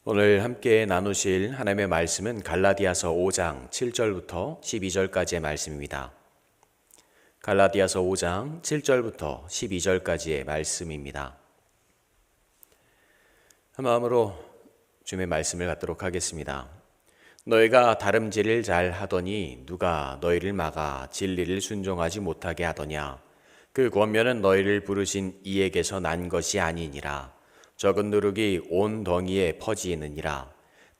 오늘 함께 나누실 하나님의 말씀은 갈라디아서 5장 7절부터 12절까지의 말씀입니다. 갈라디아서 5장 7절부터 12절까지의 말씀입니다. 한 마음으로 주님의 말씀을 갖도록 하겠습니다. 너희가 다름질을 잘 하더니 누가 너희를 막아 진리를 순종하지 못하게 하더냐? 그 권면은 너희를 부르신 이에게서 난 것이 아니니라. 적은 누룩이 온 덩이에 퍼지느니라.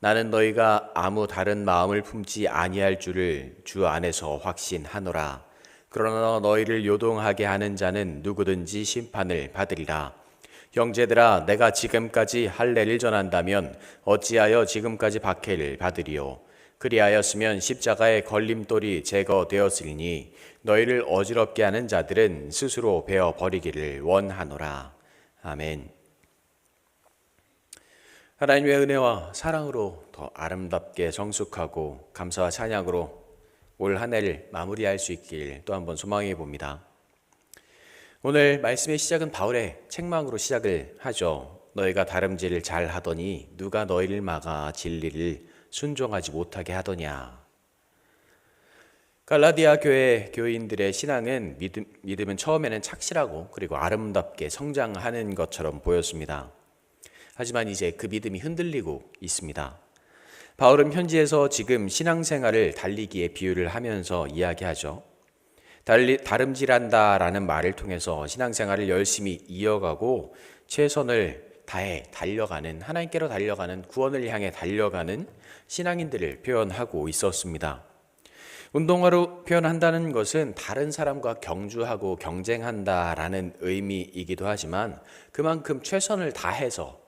나는 너희가 아무 다른 마음을 품지 아니할 줄을 주 안에서 확신하노라. 그러나 너희를 요동하게 하는 자는 누구든지 심판을 받으리라. 형제들아, 내가 지금까지 할례를 전한다면 어찌하여 지금까지 박해를 받으리요? 그리하였으면 십자가의 걸림돌이 제거되었으니 너희를 어지럽게 하는 자들은 스스로 베어 버리기를 원하노라. 아멘. 하나님의 은혜와 사랑으로 더 아름답게 성숙하고 감사와 찬양으로 올 한 해를 마무리할 수 있길 또 한번 소망해 봅니다. 오늘 말씀의 시작은 바울의 책망으로 시작을 하죠. 너희가 다름질을 잘 하더니 누가 너희를 막아 진리를 순종하지 못하게 하더냐. 갈라디아 교회 교인들의 신앙은 믿음은 처음에는 착실하고 그리고 아름답게 성장하는 것처럼 보였습니다. 하지만 이제 그 믿음이 흔들리고 있습니다. 바울은 편지에서 지금 신앙생활을 달리기에 비유를 하면서 이야기하죠. 다름질한다라는 말을 통해서 신앙생활을 열심히 이어가고 최선을 다해 달려가는, 하나님께로 달려가는, 구원을 향해 달려가는 신앙인들을 표현하고 있었습니다. 운동화로 표현한다는 것은 다른 사람과 경주하고 경쟁한다라는 의미이기도 하지만 그만큼 최선을 다해서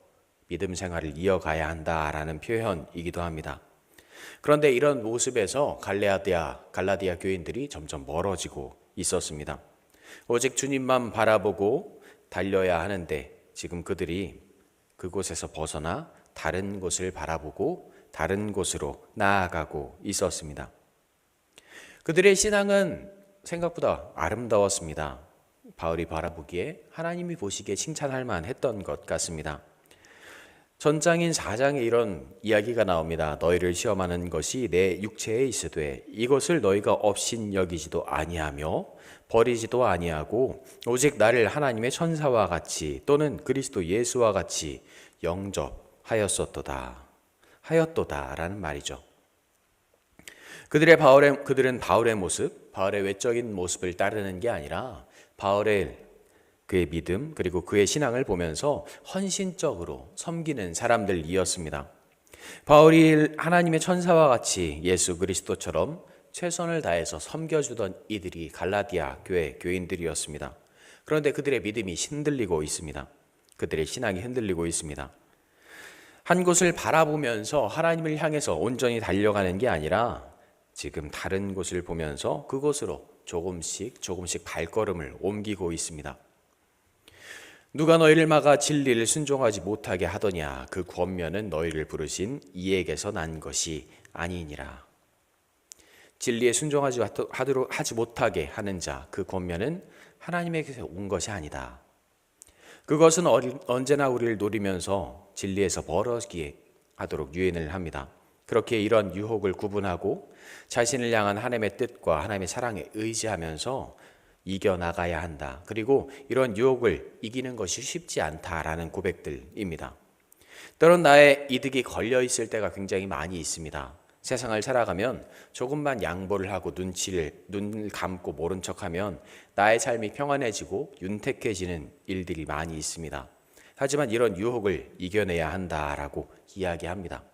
믿음 생활을 이어가야 한다라는 표현이기도 합니다. 그런데 이런 모습에서 갈라디아 교인들이 점점 멀어지고 있었습니다. 오직 주님만 바라보고 달려야 하는데 지금 그들이 그곳에서 벗어나 다른 곳을 바라보고 다른 곳으로 나아가고 있었습니다. 그들의 신앙은 생각보다 아름다웠습니다. 바울이 바라보기에 하나님이 보시기에 칭찬할 만했던 것 같습니다. 전장인 4장에 이런 이야기가 나옵니다. 너희를 시험하는 것이 내 육체에 있으되 이것을 너희가 업신여기지도 아니하며 버리지도 아니하고 오직 나를 하나님의 천사와 같이 또는 그리스도 예수와 같이 하였도다라는 말이죠. 그들은 바울의 모습, 바울의 외적인 모습을 따르는 게 아니라 그의 믿음 그리고 그의 신앙을 보면서 헌신적으로 섬기는 사람들이었습니다. 바울이 하나님의 천사와 같이 예수 그리스도처럼 최선을 다해서 섬겨주던 이들이 갈라디아 교회 교인들이었습니다. 그런데 그들의 믿음이 흔들리고 있습니다. 그들의 신앙이 흔들리고 있습니다. 한 곳을 바라보면서 하나님을 향해서 온전히 달려가는 게 아니라 지금 다른 곳을 보면서 그곳으로 조금씩 발걸음을 옮기고 있습니다. 누가 너희를 막아 진리를 순종하지 못하게 하더냐? 그 권면은 너희를 부르신 이에게서 난 것이 아니니라. 진리에 순종하지 못하게 하는 자, 그 권면은 하나님에게서 온 것이 아니다. 그것은 언제나 우리를 노리면서 진리에서 멀어지게 하도록 유인을 합니다. 그렇게 이런 유혹을 구분하고 자신을 향한 하나님의 뜻과 하나님의 사랑에 의지하면서 이겨나가야 한다. 그리고 이런 유혹을 이기는 것이 쉽지 않다라는 고백들입니다. 때론 나의 이득이 걸려 있을 때가 굉장히 많이 있습니다. 세상을 살아가면 조금만 양보를 하고 눈을 감고 모른 척하면 나의 삶이 평안해지고 윤택해지는 일들이 많이 있습니다. 하지만 이런 유혹을 이겨내야 한다라고 이야기합니다.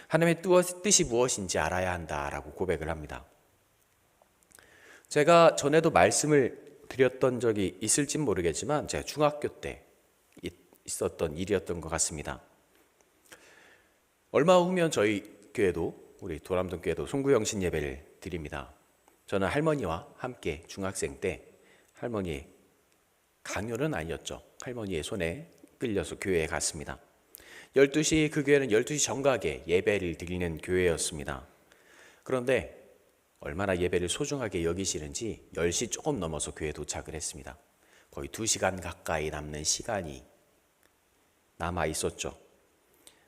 하나님의 뜻이 무엇인지 알아야 한다라고 고백을 합니다. 제가 전에도 말씀을 드렸던 적이 있을진 모르겠지만 제가 중학교 때 있었던 일이었던 것 같습니다. 얼마 후면 저희 교회도, 우리 도람동 교회도 송구영신 예배를 드립니다. 저는 할머니와 함께 중학생 때 할머니의 강요는 아니었죠. 할머니의 손에 끌려서 교회에 갔습니다. 12시, 그 교회는 12시 정각에 예배를 드리는 교회였습니다. 그런데 얼마나 예배를 소중하게 여기시는지 10시 조금 넘어서 교회에 도착을 했습니다. 거의 2시간 가까이 남는 시간이 남아 있었죠.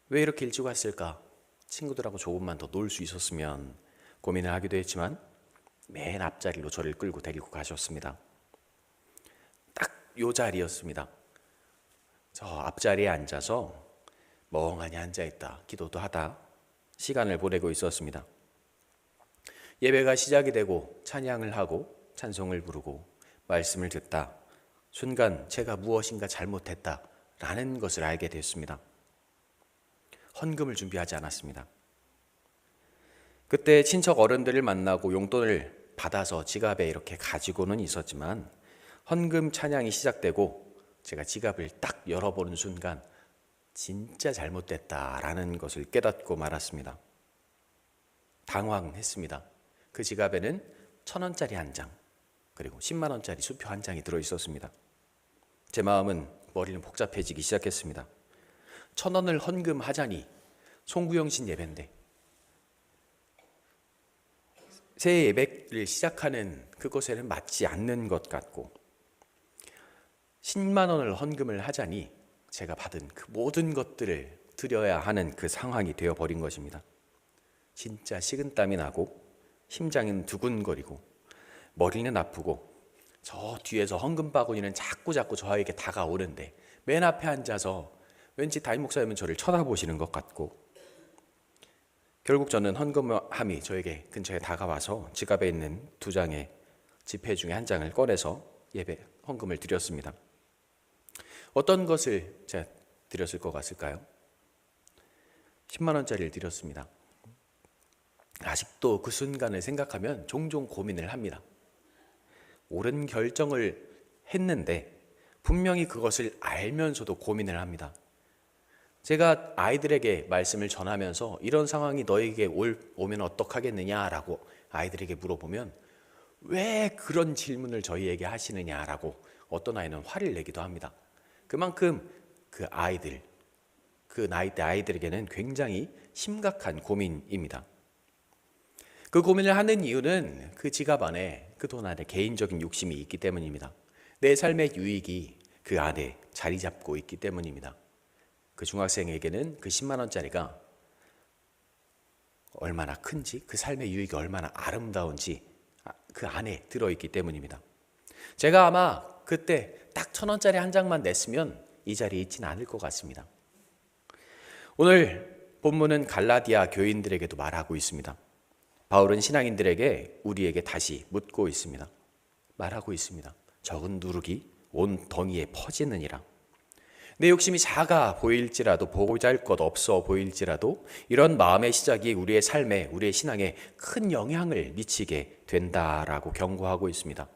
왜 이렇게 일찍 왔을까? 친구들하고 조금만 더 놀 수 있었으면 고민을 하기도 했지만 맨 앞자리로 저를 끌고 데리고 가셨습니다. 딱 요 자리였습니다. 저 앞자리에 앉아서 멍하니 앉아있다 기도도 하다 시간을 보내고 있었습니다. 예배가 시작이 되고 찬양을 하고 찬송을 부르고 말씀을 듣다 순간 제가 무엇인가 잘못했다라는 것을 알게 됐습니다. 헌금을 준비하지 않았습니다. 그때 친척 어른들을 만나고 용돈을 받아서 지갑에 이렇게 가지고는 있었지만 헌금 찬양이 시작되고 제가 지갑을 딱 열어보는 순간 진짜 잘못됐다라는 것을 깨닫고 말았습니다. 당황했습니다. 그 지갑에는 1,000원짜리 한 장, 그리고 10만 원짜리 수표 한 장이 들어 있었습니다. 제 마음은 머리는 복잡해지기 시작했습니다. 1,000원을 헌금하자니 송구영신 예배인데 새해 예배를 시작하는 그곳에는 맞지 않는 것 같고 10만 원을 헌금을 하자니 제가 받은 그 모든 것들을 드려야 하는 그 상황이 되어버린 것입니다. 진짜 식은땀이 나고 심장은 두근거리고 머리는 아프고 저 뒤에서 헌금 바구니는 자꾸 저에게 다가오는데 맨 앞에 앉아서 왠지 담임 목사님은 저를 쳐다보시는 것 같고 결국 저는 헌금함이 저에게 근처에 다가와서 지갑에 있는 2장의 지폐 중에 한 장을 꺼내서 예배 헌금을 드렸습니다. 어떤 것을 제가 드렸을 것 같을까요? 10만 원짜리를 드렸습니다. 아직도 그 순간을 생각하면 종종 고민을 합니다. 옳은 결정을 했는데 분명히 그것을 알면서도 고민을 합니다. 제가 아이들에게 말씀을 전하면서 이런 상황이 너에게 오면 어떡하겠느냐라고 아이들에게 물어보면 왜 그런 질문을 저희에게 하시느냐라고 어떤 아이는 화를 내기도 합니다. 그만큼 그 나이대 아이들에게는 굉장히 심각한 고민입니다. 그 고민을 하는 이유는 그 지갑 안에 그 돈 안에 개인적인 욕심이 있기 때문입니다. 내 삶의 유익이 그 안에 자리 잡고 있기 때문입니다. 그 중학생에게는 그 10만 원짜리가 얼마나 큰지 그 삶의 유익이 얼마나 아름다운지 그 안에 들어있기 때문입니다. 제가 아마 그때 딱 1,000원짜리 한 장만 냈으면 이 자리에 있지는 않을 것 같습니다. 오늘 본문은 갈라디아 교인들에게도 말하고 있습니다. 바울은 신앙인들에게 우리에게 다시 묻고 있습니다. 말하고 있습니다. 적은 누룩이 온 덩이에 퍼지느니라. 내 욕심이 작아 보일지라도 보잘것없어 보일지라도 이런 마음의 시작이 우리의 삶에 우리의 신앙에 큰 영향을 미치게 된다라고 경고하고 있습니다.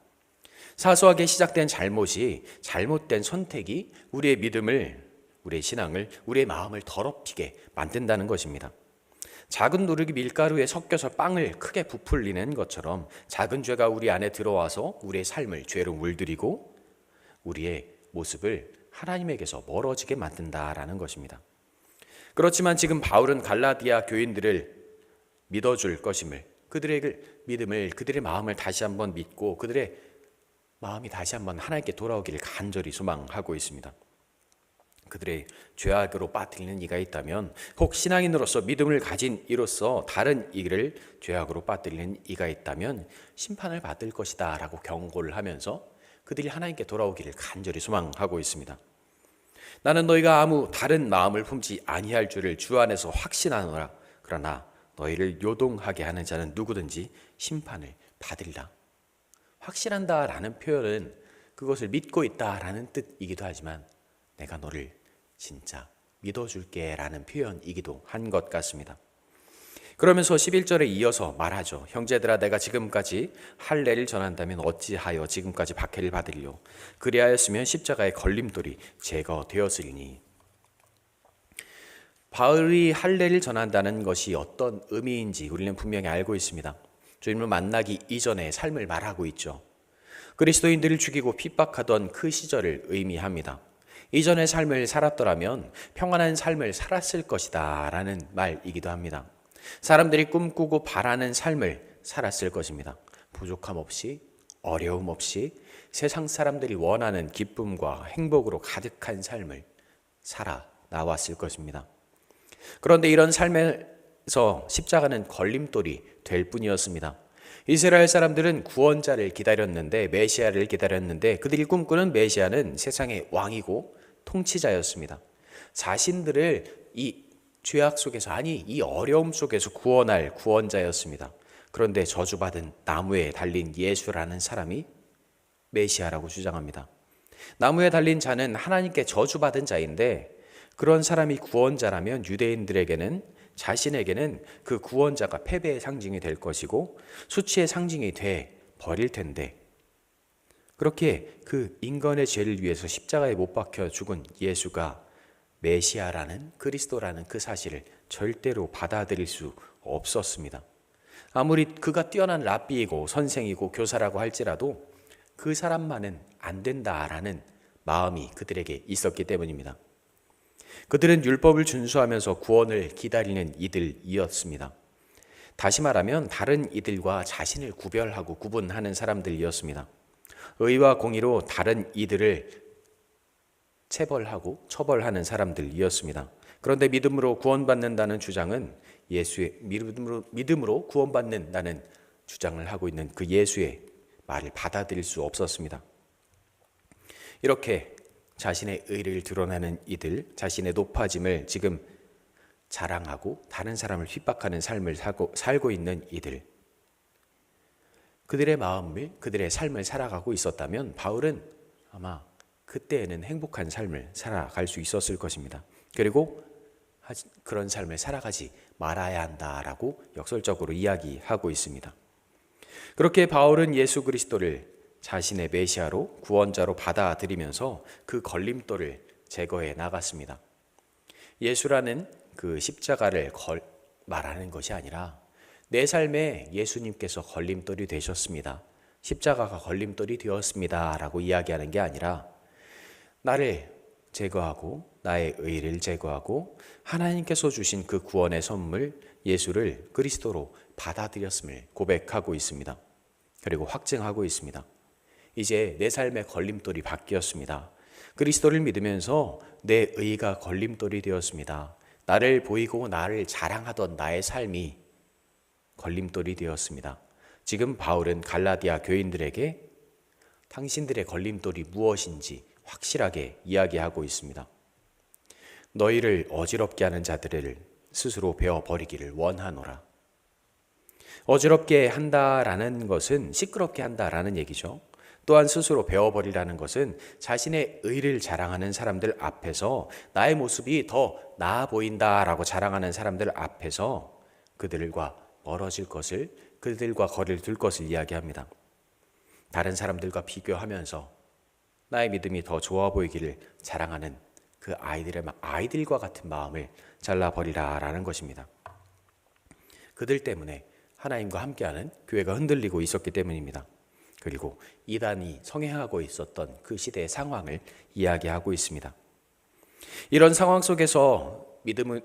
사소하게 시작된 잘못이 잘못된 선택이 우리의 믿음을 우리의 신앙을 우리의 마음을 더럽히게 만든다는 것입니다. 작은 누룩이 밀가루에 섞여서 빵을 크게 부풀리는 것처럼 작은 죄가 우리 안에 들어와서 우리의 삶을 죄로 물들이고 우리의 모습을 하나님에게서 멀어지게 만든다라는 것입니다. 그렇지만 지금 바울은 갈라디아 교인들을 믿어줄 것임을 그들의 믿음을 그들의 마음을 다시 한번 믿고 그들의 마음이 다시 한번 하나님께 돌아오기를 간절히 소망하고 있습니다. 그들의 죄악으로 빠뜨리는 이가 있다면 혹 신앙인으로서 믿음을 가진 이로서 다른 이를 죄악으로 빠뜨리는 이가 있다면 심판을 받을 것이다 라고 경고를 하면서 그들이 하나님께 돌아오기를 간절히 소망하고 있습니다. 나는 너희가 아무 다른 마음을 품지 아니할 줄을 주 안에서 확신하노라. 그러나 너희를 요동하게 하는 자는 누구든지 심판을 받으리라. 확신한다라는 표현은 그것을 믿고 있다라는 뜻이기도 하지만 내가 너를 진짜 믿어줄게 라는 표현이기도 한 것 같습니다. 그러면서 11절에 이어서 말하죠. 형제들아 내가 지금까지 할례를 전한다면 어찌하여 지금까지 박해를 받으리요. 그리하였으면 십자가의 걸림돌이 제거되었으리니. 바울이 할례를 전한다는 것이 어떤 의미인지 우리는 분명히 알고 있습니다. 주님을 만나기 이전의 삶을 말하고 있죠. 그리스도인들을 죽이고 핍박하던 그 시절을 의미합니다. 이전의 삶을 살았더라면 평안한 삶을 살았을 것이다 라는 말이기도 합니다. 사람들이 꿈꾸고 바라는 삶을 살았을 것입니다. 부족함 없이 어려움 없이 세상 사람들이 원하는 기쁨과 행복으로 가득한 삶을 살아 나왔을 것입니다. 그런데 이런 삶에서 십자가는 걸림돌이 될 뿐이었습니다. 이스라엘 사람들은 구원자를 기다렸는데, 메시아를 기다렸는데, 그들이 꿈꾸는 메시아는 세상의 왕이고 통치자였습니다. 자신들을 이 죄악 속에서, 아니 이 어려움 속에서 구원할 구원자였습니다. 그런데 저주받은 나무에 달린 예수라는 사람이 메시아라고 주장합니다. 나무에 달린 자는 하나님께 저주받은 자인데, 그런 사람이 구원자라면 유대인들에게는, 자신에게는 그 구원자가 패배의 상징이 될 것이고 수치의 상징이 돼 버릴 텐데, 그렇게 그 인간의 죄를 위해서 십자가에 못 박혀 죽은 예수가 메시아라는, 그리스도라는 그 사실을 절대로 받아들일 수 없었습니다. 아무리 그가 뛰어난 랍비이고 선생이고 교사라고 할지라도 그 사람만은 안 된다라는 마음이 그들에게 있었기 때문입니다. 그들은 율법을 준수하면서 구원을 기다리는 이들이었습니다. 다시 말하면 다른 이들과 자신을 구별하고 구분하는 사람들이었습니다. 의와 공의로 다른 이들을 체벌하고 처벌하는 사람들이었습니다. 그런데 믿음으로 구원받는다는 주장은, 예수의 믿음으로 구원받는다는 주장을 하고 있는 그 예수의 말을 받아들일 수 없었습니다. 이렇게 자신의 의를 드러내는 이들, 자신의 높아짐을 지금 자랑하고 다른 사람을 핍박하는 삶을 살고 있는 이들, 그들의 마음을, 그들의 삶을 살아가고 있었다면 바울은 아마 그때에는 행복한 삶을 살아갈 수 있었을 것입니다. 그리고 그런 삶을 살아가지 말아야 한다라고 역설적으로 이야기하고 있습니다. 그렇게 바울은 예수 그리스도를 자신의 메시아로, 구원자로 받아들이면서 그 걸림돌을 제거해 나갔습니다. 예수라는 그 십자가를 말하는 것이 아니라 내 삶에 예수님께서 걸림돌이 되셨습니다, 십자가가 걸림돌이 되었습니다 라고 이야기하는 게 아니라, 나를 제거하고 나의 의를 제거하고 하나님께서 주신 그 구원의 선물 예수를 그리스도로 받아들였음을 고백하고 있습니다. 그리고 확증하고 있습니다. 이제 내 삶의 걸림돌이 바뀌었습니다. 그리스도를 믿으면서 내 의가 걸림돌이 되었습니다. 나를 보이고 나를 자랑하던 나의 삶이 걸림돌이 되었습니다. 지금 바울은 갈라디아 교인들에게 당신들의 걸림돌이 무엇인지 확실하게 이야기하고 있습니다. 너희를 어지럽게 하는 자들을 스스로 베어버리기를 원하노라. 어지럽게 한다라는 것은 시끄럽게 한다라는 얘기죠. 또한 스스로 베어버리라는 것은 자신의 의를 자랑하는 사람들 앞에서 나의 모습이 더 나아 보인다라고 자랑하는 사람들 앞에서 그들과 멀어질 것을, 그들과 거리를 둘 것을 이야기합니다. 다른 사람들과 비교하면서 나의 믿음이 더 좋아 보이기를 자랑하는 그 아이들과 같은 마음을 잘라버리라라는 것입니다. 그들 때문에 하나님과 함께하는 교회가 흔들리고 있었기 때문입니다. 그리고 이단이 성행하고 있었던 그 시대의 상황을 이야기하고 있습니다. 이런 상황 속에서 믿음을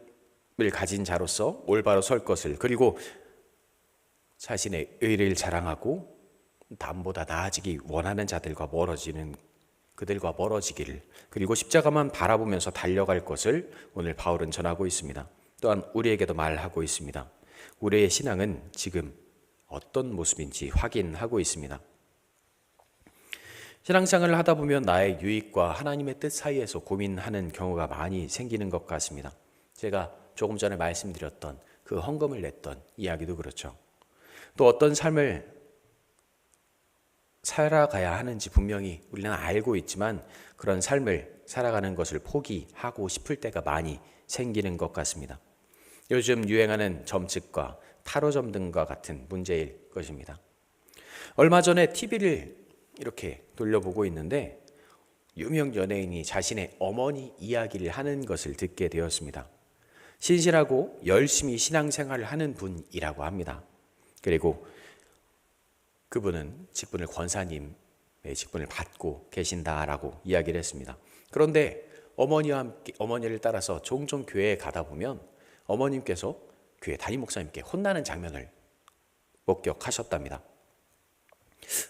가진 자로서 올바로 설 것을, 그리고 자신의 의를 자랑하고 남보다 나아지기 원하는 자들과 그들과 멀어지기를, 그리고 십자가만 바라보면서 달려갈 것을 오늘 바울은 전하고 있습니다. 또한 우리에게도 말하고 있습니다. 우리의 신앙은 지금 어떤 모습인지 확인하고 있습니다. 신앙생활을 하다 보면 나의 유익과 하나님의 뜻 사이에서 고민하는 경우가 많이 생기는 것 같습니다. 제가 조금 전에 말씀드렸던 그 헌금을 냈던 이야기도 그렇죠. 또 어떤 삶을 살아가야 하는지 분명히 우리는 알고 있지만 그런 삶을 살아가는 것을 포기하고 싶을 때가 많이 생기는 것 같습니다. 요즘 유행하는 점집과 타로점 등과 같은 문제일 것입니다. 얼마 전에 TV를 이렇게 돌려보고 있는데 유명 연예인이 자신의 어머니 이야기를 하는 것을 듣게 되었습니다. 신실하고 열심히 신앙생활을 하는 분이라고 합니다. 그리고 그분은 직분을 권사님의 직분을 받고 계신다라고 이야기를 했습니다. 그런데 어머니를 따라서 종종 교회에 가다 보면 어머님께서 교회 담임 목사님께 혼나는 장면을 목격하셨답니다.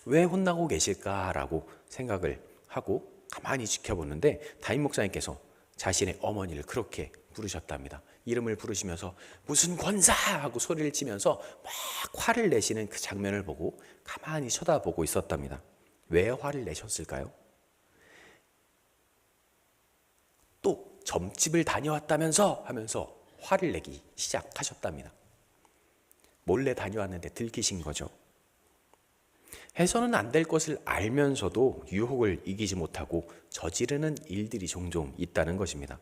왜 혼나고 계실까라고 생각을 하고 가만히 지켜보는데 담임 목사님께서 자신의 어머니를 그렇게 부르셨답니다. 이름을 부르시면서 무슨 권사 하고 소리를 치면서 막 화를 내시는 그 장면을 보고 가만히 쳐다보고 있었답니다. 왜 화를 내셨을까요? 또 점집을 다녀왔다면서 하면서 화를 내기 시작하셨답니다. 몰래 다녀왔는데 들키신 거죠. 해서는 안 될 것을 알면서도 유혹을 이기지 못하고 저지르는 일들이 종종 있다는 것입니다.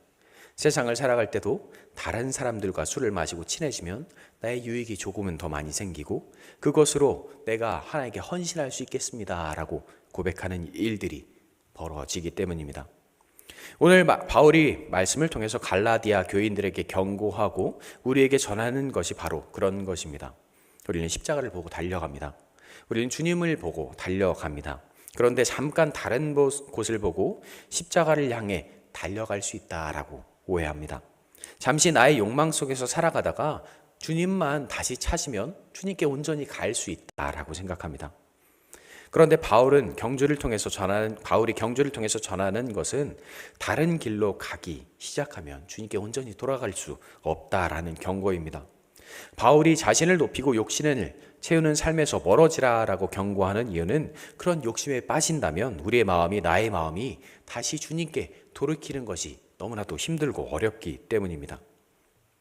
세상을 살아갈 때도 다른 사람들과 술을 마시고 친해지면 나의 유익이 조금은 더 많이 생기고 그것으로 내가 하나님께 헌신할 수 있겠습니다 라고 고백하는 일들이 벌어지기 때문입니다. 오늘 바울이 말씀을 통해서 갈라디아 교인들에게 경고하고 우리에게 전하는 것이 바로 그런 것입니다. 우리는 십자가를 보고 달려갑니다. 우리는 주님을 보고 달려갑니다. 그런데 잠깐 다른 곳을 보고 십자가를 향해 달려갈 수 있다라고 오해합니다. 잠시 나의 욕망 속에서 살아가다가 주님만 다시 찾으면 주님께 온전히 갈 수 있다라고 생각합니다. 그런데 바울이 경주를 통해서 전하는 것은 다른 길로 가기 시작하면 주님께 온전히 돌아갈 수 없다라는 경고입니다. 바울이 자신을 높이고 욕심을 채우는 삶에서 멀어지라라고 경고하는 이유는 그런 욕심에 빠진다면 우리의 마음이 나의 마음이 다시 주님께 돌이키는 것이 너무나도 힘들고 어렵기 때문입니다.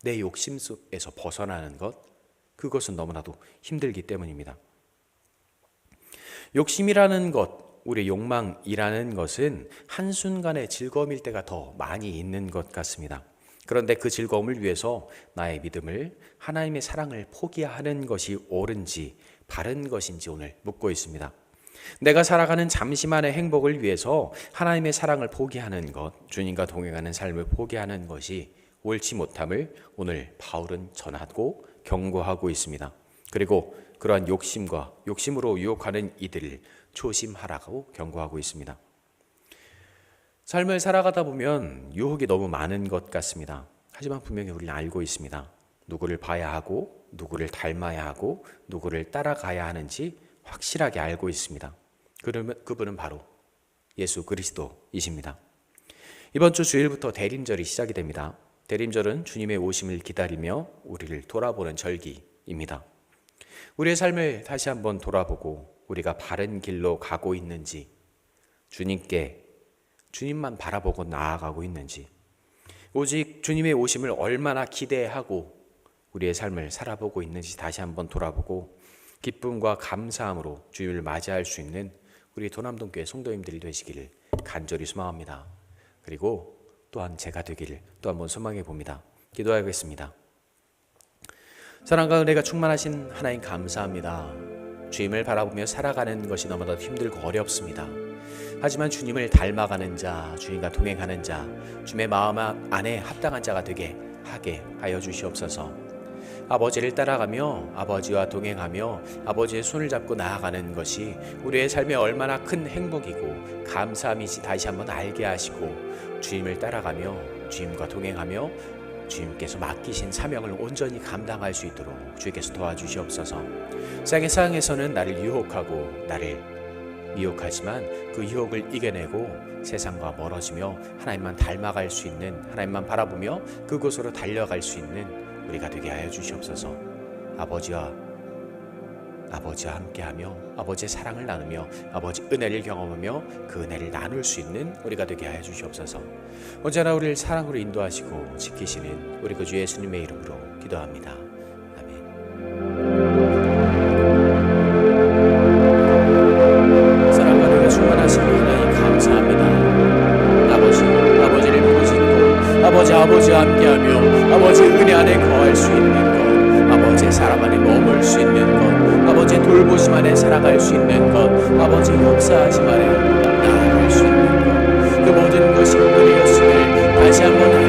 내 욕심 속에서 벗어나는 것, 그것은 너무나도 힘들기 때문입니다. 욕심이라는 것, 우리의 욕망이라는 것은 한순간의 즐거움일 때가 더 많이 있는 것 같습니다. 그런데 그 즐거움을 위해서 나의 믿음을, 하나님의 사랑을 포기하는 것이 옳은지 바른 것인지 오늘 묻고 있습니다. 내가 살아가는 잠시만의 행복을 위해서 하나님의 사랑을 포기하는 것, 주님과 동행하는 삶을 포기하는 것이 옳지 못함을 오늘 바울은 전하고 경고하고 있습니다. 그리고 그러한 욕심으로 유혹하는 이들을 조심하라고 경고하고 있습니다. 삶을 살아가다 보면 유혹이 너무 많은 것 같습니다. 하지만 분명히 우리는 알고 있습니다. 누구를 봐야 하고 누구를 닮아야 하고 누구를 따라가야 하는지 확실하게 알고 있습니다. 그분은 바로 예수 그리스도이십니다. 이번 주 주일부터 대림절이 시작이 됩니다. 대림절은 주님의 오심을 기다리며 우리를 돌아보는 절기입니다. 우리의 삶을 다시 한번 돌아보고 우리가 바른 길로 가고 있는지, 주님만 바라보고 나아가고 있는지, 오직 주님의 오심을 얼마나 기대하고 우리의 삶을 살아보고 있는지 다시 한번 돌아보고 기쁨과 감사함으로 주님을 맞이할 수 있는 우리 도남동교회 성도님들이 되시기를 간절히 소망합니다. 그리고 또한 제가 되기를 또 한번 소망해 봅니다. 기도하겠습니다. 사랑과 은혜가 충만하신 하나님 감사합니다. 주님을 바라보며 살아가는 것이 너무나도 힘들고 어렵습니다. 하지만 주님을 닮아가는 자, 주님과 동행하는 자, 주님의 마음 안에 합당한 자가 되게 하게 하여 주시옵소서. 아버지를 따라가며 아버지와 동행하며 아버지의 손을 잡고 나아가는 것이 우리의 삶에 얼마나 큰 행복이고 감사함인지 다시 한번 알게 하시고 주님을 따라가며 주님과 동행하며 주님께서 맡기신 사명을 온전히 감당할 수 있도록 주께서 도와주시옵소서. 세상에서는 나를 유혹하고 나를 미혹하지만 그 유혹을 이겨내고 세상과 멀어지며 하나님만 닮아갈 수 있는, 하나님만 바라보며 그곳으로 달려갈 수 있는 우리가 되게 하여 주시옵소서. 아버지와 함께하며 아버지의 사랑을 나누며 아버지 은혜를 경험하며 그 은혜를 나눌 수 있는 우리가 되게 하여 주시옵소서. 언제나 우리를 사랑으로 인도하시고 지키시는 우리 그 주 예수님의 이름으로 기도합니다. 아멘. 사랑과 은혜가 충만하신 하나님 감사합니다. 아버지를 부르짖고 아버지와 함께하며 아버지의 은혜 안에 거할 수 있는 것, 아버지의 사랑 안에 머물 수 있는 것, 아버지의 돌보심 안에 살아갈 수 있는 것, 아버지의 역사하심 안에 나아갈 수 있는 것, 그 모든 것이 은혜였음을 다시 한번